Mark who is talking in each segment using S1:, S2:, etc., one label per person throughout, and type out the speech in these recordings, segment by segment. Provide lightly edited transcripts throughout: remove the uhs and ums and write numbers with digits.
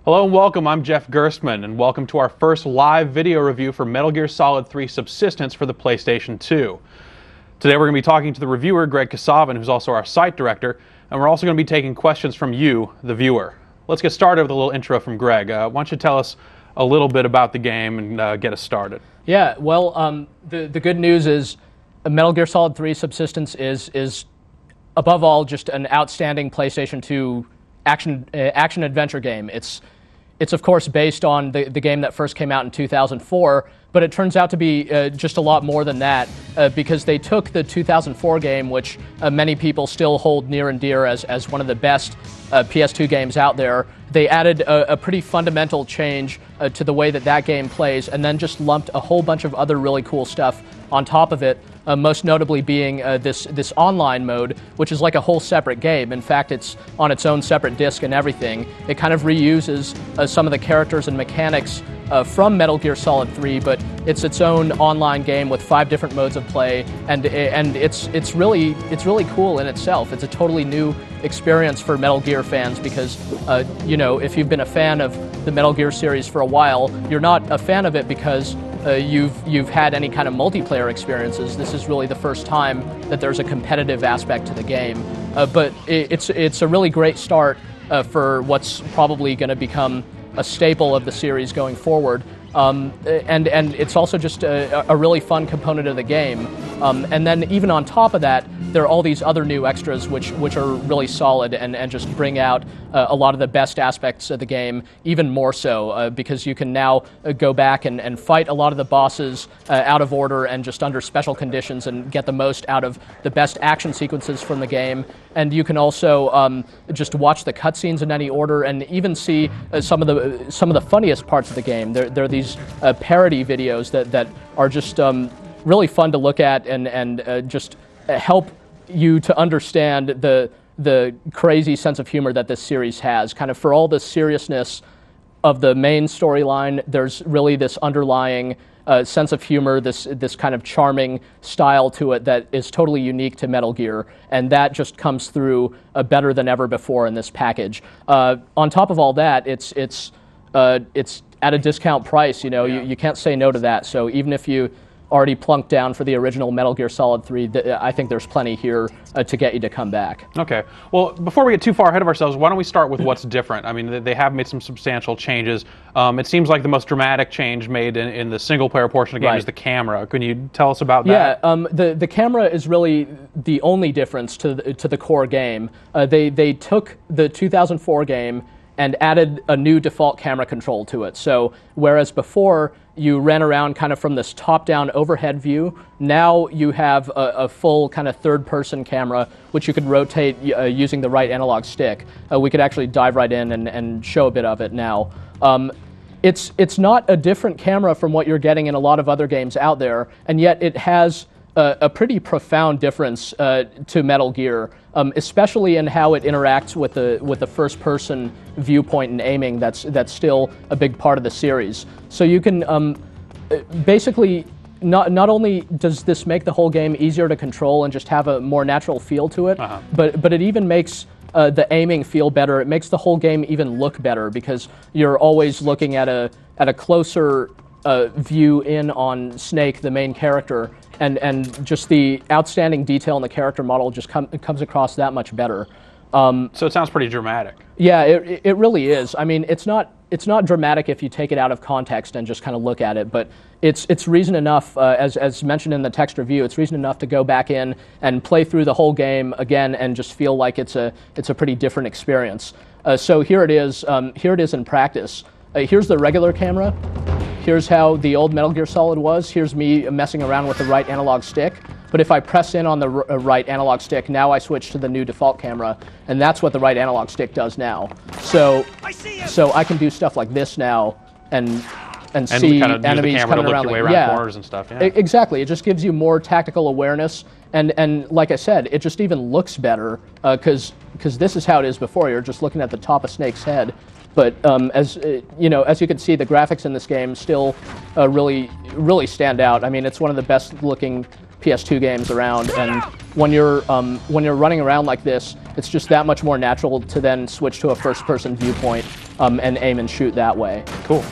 S1: Hello and welcome, I'm Jeff Gerstmann, and welcome to our first live video review for Metal Gear Solid 3 Subsistence for the PlayStation 2. Today we're going to be talking to the reviewer, Greg Kasavin, who's also our site director, and we're also going to be taking questions from you, the viewer. Let's get started with a little intro from Greg. Why don't you tell us a little bit about the game and get us started?
S2: Yeah, well, the good news is Metal Gear Solid 3 Subsistence is above all just an outstanding PlayStation 2 action-adventure game. It's of course based on the game that first came out in 2004, but it turns out to be just a lot more than that because they took the 2004 game, which many people still hold near and dear as one of the best PS2 games out there. They added a pretty fundamental change to the way that game plays, and then just lumped a whole bunch of other really cool stuff on top of it, most notably being this online mode, which is like a whole separate game. In fact, it's on its own separate disc and everything. It kind of reuses some of the characters and mechanics from Metal Gear Solid 3, but it's its own online game with 5 different modes of play, and it's really cool in itself. It's a totally new experience for Metal Gear fans because you know, if you've been a fan of the Metal Gear series for a while, you're not a fan of it because you've had any kind of multiplayer experiences. This is really the first time that there's a competitive aspect to the game, but it's a really great start for what's probably going to become a staple of the series going forward. And it's also just a really fun component of the game. And then even on top of that, there are all these other new extras which are really solid and just bring out a lot of the best aspects of the game, even more so, because you can now go back and fight a lot of the bosses out of order and just under special conditions and get the most out of the best action sequences from the game. And you can also just watch the cutscenes in any order and even see some of the funniest parts of the game. There are these parody videos that are just really fun to look at and just help you to understand the crazy sense of humor that this series has. Kind of for all the seriousness of the main storyline, there's really this underlying sense of humor, this kind of charming style to it that is totally unique to Metal Gear, and that just comes through better than ever before in this package. On top of all that, it's at a discount price. You know, you can't say no to that. So even if you already plunked down for the original Metal Gear Solid 3, I think there's plenty here to get you to come back. Okay.
S1: Well, before we get too far ahead of ourselves, why don't we start with what's different? I mean, they have made some substantial changes. It seems like the most dramatic change made in the single-player portion of the game is the camera. Can you tell us about that?
S2: Yeah, the camera is really the only difference to the core game. They took the 2004 game and added a new default camera control to it. So whereas before you ran around kind of from this top-down overhead view, now you have a full kind of third-person camera which you could rotate using the right analog stick. We could actually dive right in and show a bit of it now. It's not a different camera from what you're getting in a lot of other games out there, and yet it has a pretty profound difference to Metal Gear, especially in how it interacts with the first-person viewpoint and aiming. That's still a big part of the series. So you can basically not only does this make the whole game easier to control and just have a more natural feel to it, but it even makes the aiming feel better. It makes the whole game even look better because you're always looking at a closer view in on Snake, the main character, and just the outstanding detail in the character model just comes across that much better.
S1: So it sounds pretty dramatic.
S2: Yeah, it really is. I mean, it's not dramatic if you take it out of context and just kind of look at it, but it's reason enough, as mentioned in the text review, it's reason enough to go back in and play through the whole game again and just feel like it's a pretty different experience. So here it is in practice. Here's the regular camera. Here's how the old Metal Gear Solid was. Here's me messing around with the right analog stick. But if I press in on the right analog stick, now I switch to the new default camera, and that's what the right analog stick does now. So I can do stuff like this now and see
S1: kind of
S2: enemies coming around.
S1: Around corners and stuff. Yeah.
S2: Exactly. It just gives you more tactical awareness, and like I said, it just even looks better because this is how it is before. You're just looking at the top of Snake's head. But as you know, as you can see, the graphics in this game still really stand out. I mean, it's one of the best-looking PS2 games around, and when you're running around like this, it's just that much more natural to then switch to a first-person viewpoint and aim and shoot that way.
S1: Cool.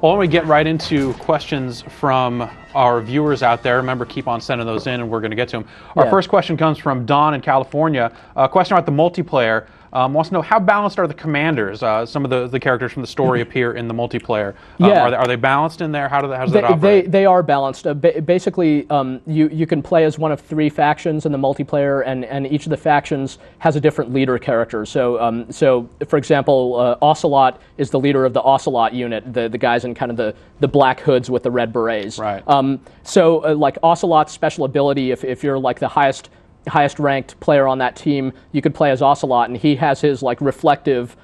S1: Well, why don't we get right into questions from our viewers out there? Remember, keep on sending those in, and we're going to get to them. Our first question comes from Don in California. A question about the multiplayer. Wants to know, how balanced are the commanders? Some of the characters from the story appear in the multiplayer. Are they balanced in there? How does that operate?
S2: They are balanced. Basically, you can play as one of 3 factions in the multiplayer, and each of the factions has a different leader character. So for example, Ocelot is the leader of the Ocelot unit, the guys in kind of the black hoods with the red berets.
S1: Right.
S2: Like Ocelot's special ability, if you're like the highest ranked player on that team, you could play as Ocelot, and he has his like reflective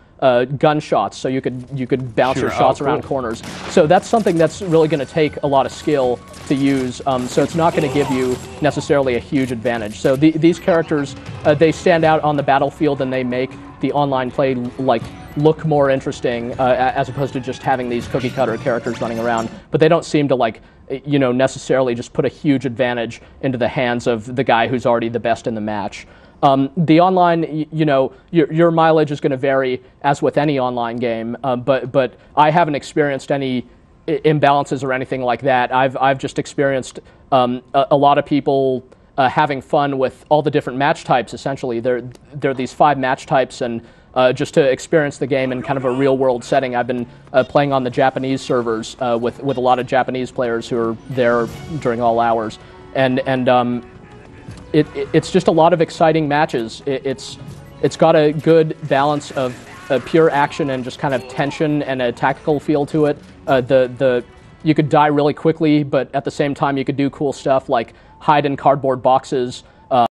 S2: gunshots, so you could bounce your shots around corners. So that's something that's really going to take a lot of skill to use. So it's not going to give you necessarily a huge advantage. So these characters, they stand out on the battlefield, and they make the online play like look more interesting, as opposed to just having these cookie cutter characters running around. But they don't seem to like, necessarily just put a huge advantage into the hands of the guy who's already the best in the match. The online, your mileage is going to vary, as with any online game, but I haven't experienced any imbalances or anything like that. I've just experienced a lot of people having fun with all the different match types. Essentially, there are these 5 match types, and just to experience the game in kind of a real-world setting, I've been playing on the Japanese servers with a lot of Japanese players who are there during all hours, and it's just a lot of exciting matches. It's got a good balance of pure action and just kind of tension and a tactical feel to it. You could die really quickly, but at the same time you could do cool stuff like hide in cardboard boxes.